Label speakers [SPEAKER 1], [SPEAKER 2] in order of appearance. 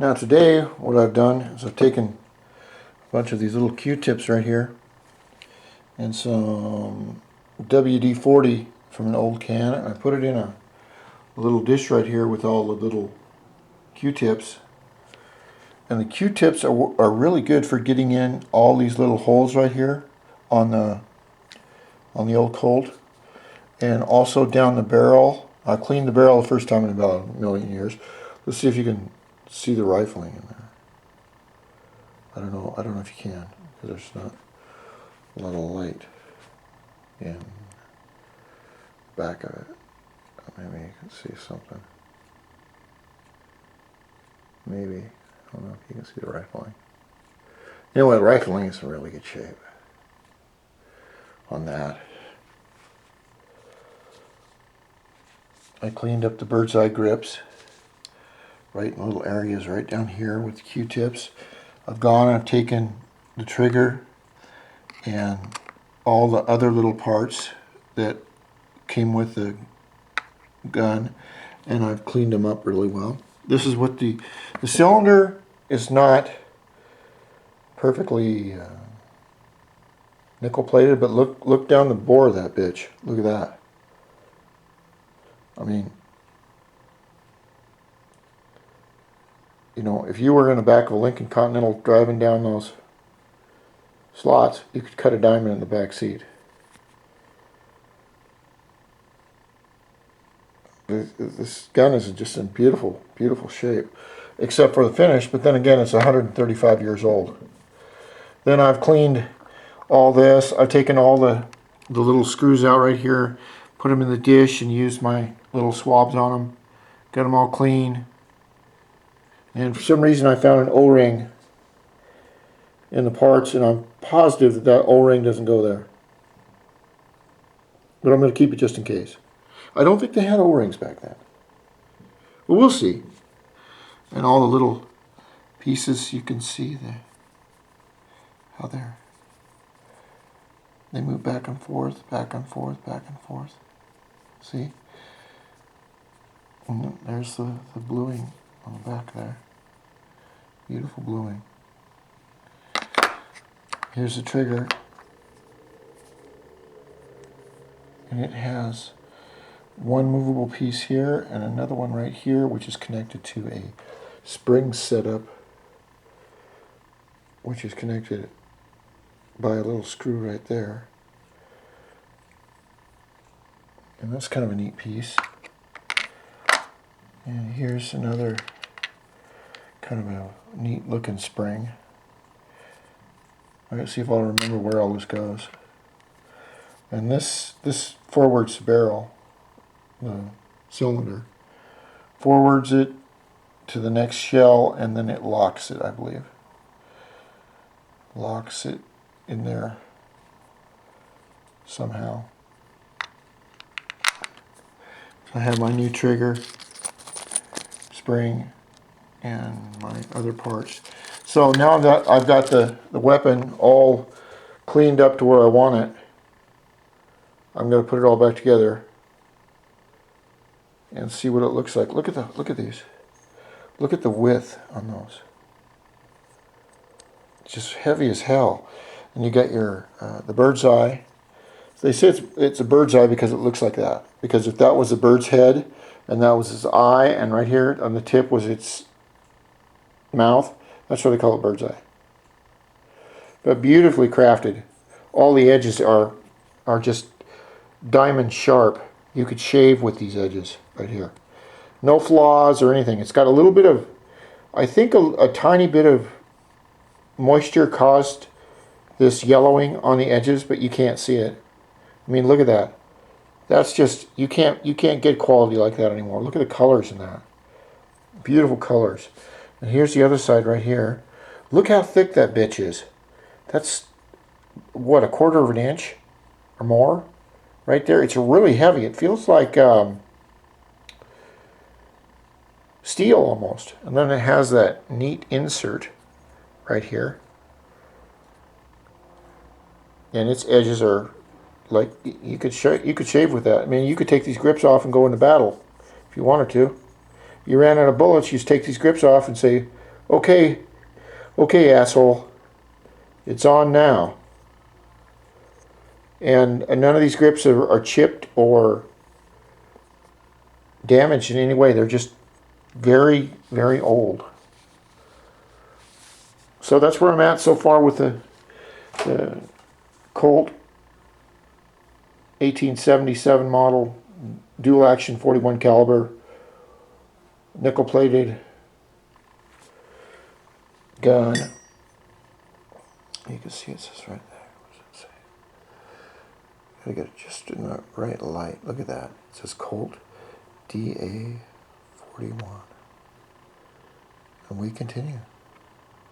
[SPEAKER 1] Now today what I've done is I've taken a bunch of these little Q-tips right here and some WD-40 from an old can. I put it in a little dish right here with all the little Q-tips. And the Q-tips are really good for getting in all these little holes right here on the old Colt, and also down the barrel. I cleaned the barrel the first time in about a million years. Let's see if you can see the rifling in there. I don't know if you can, because there's not a lot of light in the back of it. Maybe you can see something. Maybe. I don't know if you can see the rifling. Anyway, the rifling is in really good shape on that. I cleaned up the bird's eye grips right in little areas right down here with Q-tips. I've gone and I've taken the trigger and all the other little parts that came with the gun, and I've cleaned them up really well. This is what the cylinder is not perfectly nickel plated, but look down the bore of that bitch. Look at that. I mean, you know, if you were in the back of a Lincoln Continental driving down those slots, you could cut a diamond in the back seat. This gun is just in beautiful, beautiful shape, except for the finish, but then again, it's 135 years old. Then I've cleaned all this. I've taken all the little screws out right here, put them in the dish, and used my little swabs on them. Got them all clean. And for some reason I found an O-ring in the parts, and I'm positive that that O-ring doesn't go there. But I'm going to keep it just in case. I don't think they had O-rings back then. But we'll see. And all the little pieces, you can see there, how they move back and forth, back and forth, back and forth. See? And there's the bluing on the back there. Beautiful bluing. Here's the trigger. And it has one movable piece here and another one right here, which is connected to a spring setup, which is connected by a little screw right there. And that's kind of a neat piece. And here's another kind of a neat looking spring. Let's see if I'll remember where all this goes. And this forwards the barrel, the cylinder, forwards it to the next shell, and then it locks it, I believe. Locks it in there somehow. So I have my new trigger, spring, and my other parts. So now I've got the weapon all cleaned up to where I want it. I'm going to put it all back together and see what it looks like. Look at these. Look at the width on those. It's just heavy as hell. And you got your the bird's eye. They say it's a bird's eye because it looks like that. Because if that was a bird's head and that was its eye, and right here on the tip was its mouth, that's why they call it bird's eye. But beautifully crafted. All the edges are just diamond sharp. You could shave with these edges right here. No flaws or anything. It's got a little bit of, I think a tiny bit of moisture caused this yellowing on the edges, but you can't see it. I mean, look at that. That's just, you can't get quality like that anymore. Look at the colors in that. Beautiful colors. And here's the other side right here. Look how thick that bitch is. That's, what, 1/4 of an inch or more? Right there. It's really heavy. It feels like steel almost. And then it has that neat insert right here. And its edges are like, you could shave with that. I mean, you could take these grips off and go into battle if you wanted to. You ran out of bullets, you just take these grips off and say, Okay, okay, asshole. It's on now. And none of these grips are chipped or damaged in any way. They're just very, very old. So that's where I'm at so far with the Colt 1877 model dual action 41 caliber nickel plated gun. You can see it says right there. What does it say? Gotta get it just in the right light. Look at that. It says Colt DA 41. And we continue.